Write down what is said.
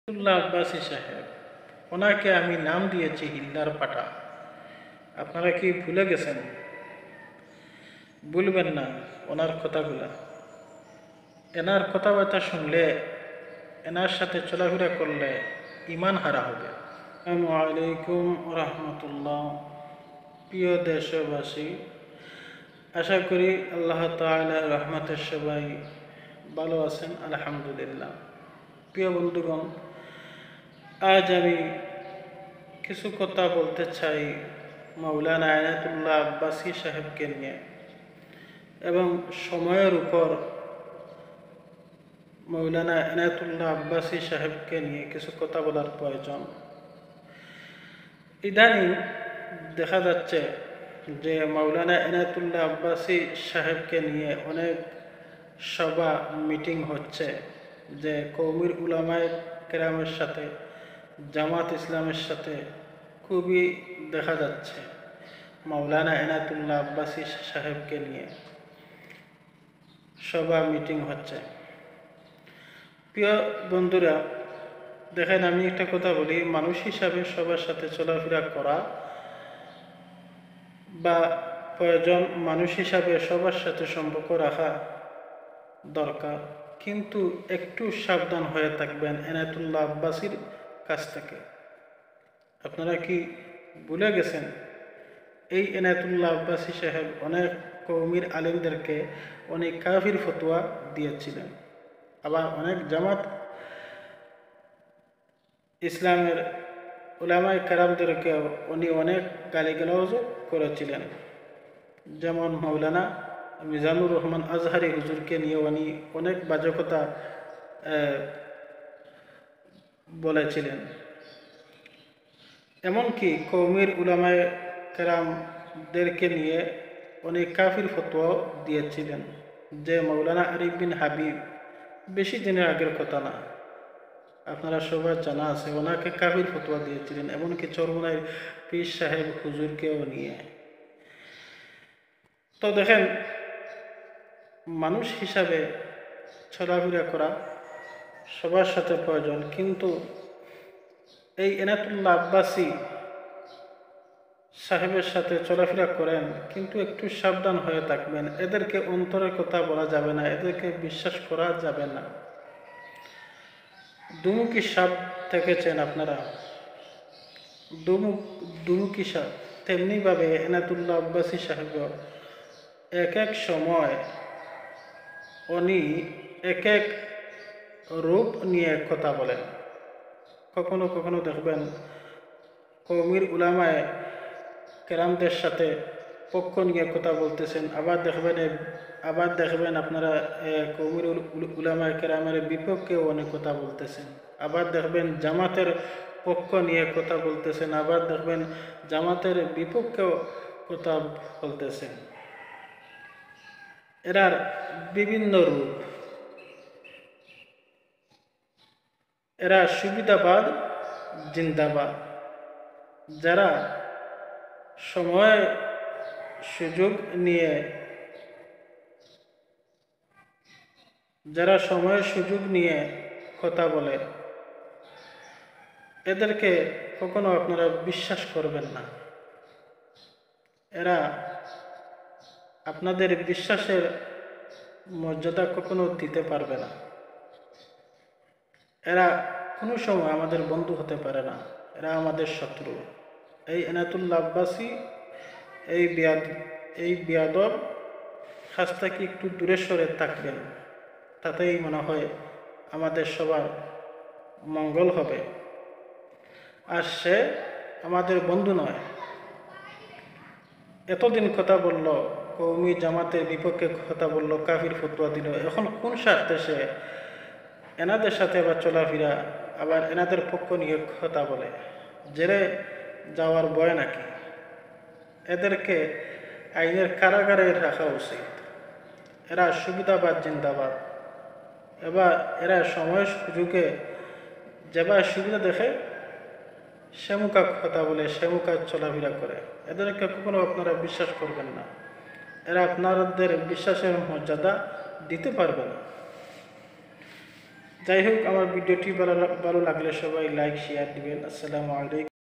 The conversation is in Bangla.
আব্দুল্লাহ আব্বাসী সাহেব, ওনাকে আমি নাম দিয়েছি হিল্লার পাঠা। আপনারা কি ভুলে গেছেন? ভুলবেন না ওনার কথাগুলা। এনার কথাবার্তা শুনলে, এনার সাথে চলাফেরা করলে ইমান হারা হবে। আসসালামু আলাইকুম রহমতুল্লাহ। প্রিয় দেশবাসী, আশা করি আল্লাহ তাআলার রহমতের সবাই ভালো আছেন, আলহামদুলিল্লাহ। প্রিয় বন্ধুগণ, আজ আমি কিছু কথা বলতে চাই মাওলানা এনায়েতুল্লাহ আব্বাসী সাহেবকে নিয়ে এবং সময়ের উপর মাওলানা এনায়েতুল্লাহ আব্বাসী সাহেবকে নিয়ে কিছু কথা বলার প্রয়োজন। ইদানিং দেখা যাচ্ছে যে মাওলানা এনায়েতুল্লাহ আব্বাসী সাহেবকে নিয়ে অনেক সভা মিটিং হচ্ছে, যে কওমির উলামায়ে কেরামের সাথে, জামাত ইসলামের সাথে খুবই দেখা যাচ্ছে মাওলানা এনায়েতুল্লাহ আব্বাসী সাহেবকে নিয়ে সভা মিটিং হচ্ছে। প্রিয় বন্ধুরা, দেখেন, আমি একটা কথা বলি, মানুষ হিসাবে সবার সাথে চলাফেরা করা বা প্রয়োজন, মানুষ হিসাবে সবার সাথে সম্পর্ক রাখা দরকার, কিন্তু একটু সাবধান হয়ে থাকবেন এনায়েতুল্লাহ আব্বাসীর কাছ থেকে। আপনারা কি ভুলে গেছেন? এই এনায়েতুল্লাহ আব্বাসী সাহেব অনেক কওমির আলিমদেরকে অনেক কাফির ফতোয়া দিয়েছিলেন, আবার অনেক জামাত ইসলামের উলামায়ে কেরামদেরকে উনি অনেক গালিগালাজও করেছিলেন। যেমন মাওলানা মিজানুর রহমান আজহারি হুজুরকে নিয়ে উনি অনেক বাজে কথা বলেছিলেন। এমনকি কওমির উলামায়ে কেরামদেরকে নিয়ে অনেক কাফির ফতোয়াও দিয়েছিলেন, যে মাওলানা আরিফ বিন হাবিব, বেশি দিনের আগের কথা না, আপনারা সবার জানা আছে, ওনাকে কাফির ফতোয়া দিয়েছিলেন, এমনকি চরমনাই পীর সাহেব হুজুরকেও নিয়ে। তো দেখেন, মানুষ হিসাবে চলাফেরা করা সবার সাথে প্রয়োজন, কিন্তু এই এনায়েতুল্লাহ আব্বাসী সাহেবের সাথে চলাফেরা করেন, কিন্তু একটু সাবধান হয়ে থাকবেন। এদেরকে অন্তরের কথা বলা যাবে না, এদেরকে বিশ্বাস করা যাবে না। দুমুখী সাপ দেখেছেন আপনারা? দুমুখী সাপ, তেমনিভাবে এনায়েতুল্লাহ আব্বাসী সাহেব এক এক সময় উনি এক এক রূপ নিয়ে কথা বলেন। কখনো কখনো দেখবেন কওমির উলামায়ে কেরামদের সাথে পক্ষ নিয়ে কথা বলতেছেন, আবার দেখবেন আপনারা কওমির উলামায়ে কেরামের বিপক্ষেও অনেক কথা বলতেছেন। আবার দেখবেন জামাতের পক্ষ নিয়ে কথা বলতেছেন, আবার দেখবেন জামাতের বিপক্ষেও কথা বলতেছেন। এরার বিভিন্ন রূপ। এরা সুবিধাবাদ জিন্দাবাদ। যারা সময় সুযোগ নিয়ে কথা বলে, এদেরকে কখনো আপনারা বিশ্বাস করবেন না। এরা আপনাদের বিশ্বাসের মর্যাদা কখনো দিতে পারবে না। এরা কোনো সময় আমাদের বন্ধু হতে পারে না, এরা আমাদের শত্রু। এই এনায়েতুল্লাহ আব্বাসী এই বিয়াদব কাছ থেকে একটু দূরে সরে থাকবেন, তাতেই মনে হয় আমাদের সবার মঙ্গল হবে। আর সে আমাদের বন্ধু নয়। এতদিন কথা বলল, কওমি জামাতের বিপক্ষে কথা বলল, কাফির ফতোয়া দিল, এখন কোন স্বার্থে সে এনাদের সাথে আবার চলাফেরা, আবার এনাদের পক্ষ নিয়ে কথা বলে? জেলে যাওয়ার ভয় নাকি? এদেরকে আইনের কারাগারে রাখা উচিত। এরা সুবিধাবাদ জিন্দাবাদ। এরা সময় সুযোগে যেভাবে সুবিধা দেখে সেমুকা কথা বলে, সেমুকা চলাফেরা করে। এদেরকে কখনো আপনারা বিশ্বাস করবেন না। এরা আপনাদের বিশ্বাসের মর্যাদা দিতে পারবে না। যাই হোক, আমার ভিডিওটি ভালো লাগলে সবাই লাইক শেয়ার দিবেন। আসসালামু আলাইকুম।